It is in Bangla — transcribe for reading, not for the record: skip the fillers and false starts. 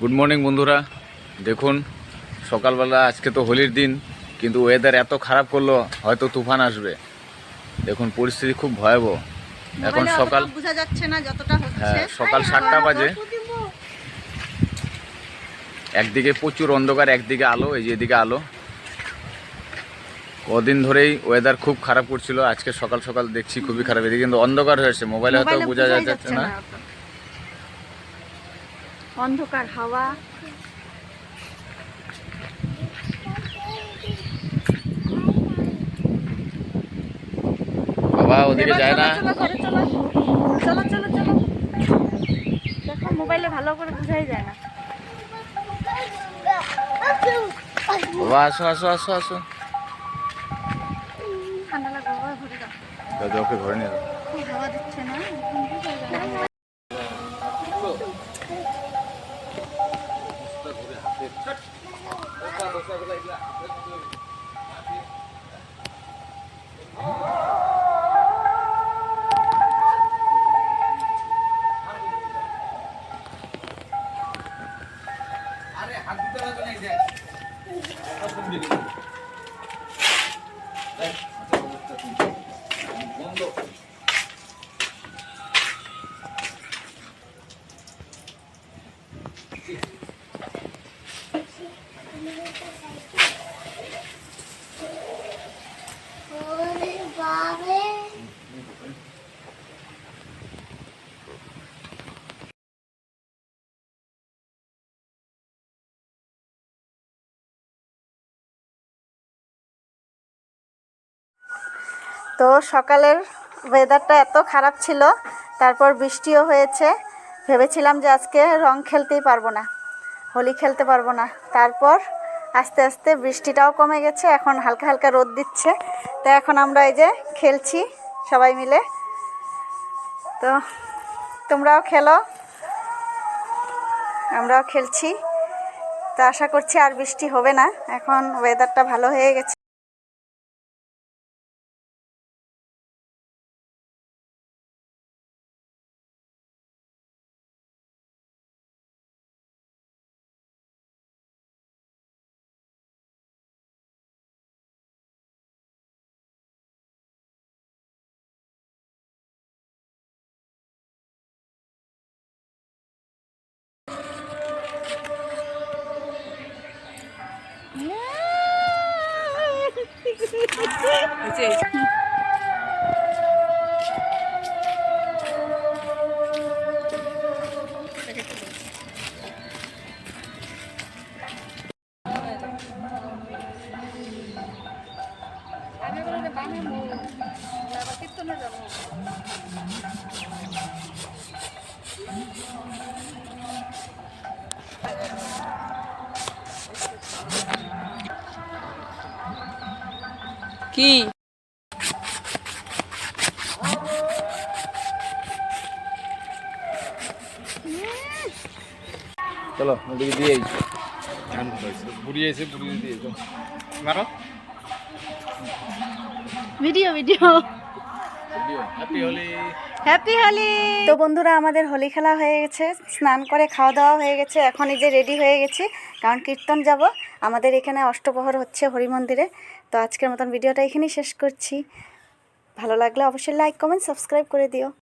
গুড মর্নিং বন্ধুরা। দেখুন সকালবেলা আজকে তো হোলির দিন, কিন্তু ওয়েদার এত খারাপ করলো হয়তো তুফান আসবে। দেখুন পরিস্থিতি খুব ভয়াবহ। এখন সকাল বোঝা যাচ্ছে না যতটা হচ্ছে। হ্যাঁ, সকাল 7টা বাজে। একদিকে প্রচুর অন্ধকার, একদিকে আলো। এই যে এদিকে আলো। কদিন ধরেই ওয়েদার খুব খারাপ করছিল, আজকে সকাল সকাল দেখছি খুবই খারাপ। এদিকে কিন্তু অন্ধকার হয়েছে, মোবাইলে হয়তো বোঝা যাচ্ছে না। অন্ধকার হাওয়া। বাবা ওদিকে যায় না। চলো চলো চলো, দেখো মোবাইলে ভালো করে বোঝাই যায় না। বাবা আসো আসো আসো আসো। ঠান্ডা লাগবে বাবা, ঘরে যাও। ওকে ঘরে নিয়ে যাও। খুব হাওয়া দিচ্ছে না। তো সকালের ওয়েদারটা এত খারাপ ছিল, তারপর বৃষ্টিও হয়েছে। ভেবেছিলাম যে আজকে রং খেলতেই পারবো না, হোলি খেলতে পারবো না। তারপর আস্তে আস্তে বৃষ্টিটাও কমে গেছে, এখন হালকা হালকা রোদ দিচ্ছে। তো এখন আমরা এই যে খেলছি সবাই মিলে। তো তোমরাও খেলো, আমরাও খেলছি। তো আশা করছি আর বৃষ্টি হবে না, এখন ওয়েদারটা ভালো হয়ে গেছে। কি চলো ওদিকে দিয়েই video video happy Holi. Happy Holi. তো বন্ধুরা, আমাদের হোলি খেলা হয়ে গেছে, স্নান করে খাওয়া দাওয়া হয়ে গেছে। এখন এই যে রেডি হয়ে গেছি, কারণ কীর্তন যাব। আমাদের এখানে অষ্টপ্রহর হচ্ছে হরি মন্দিরে। তো আজকের মতন ভিডিওটা এখানেই শেষ করছি। ভালো লাগলে অবশ্যই লাইক কমেন্ট সাবস্ক্রাইব করে দিও।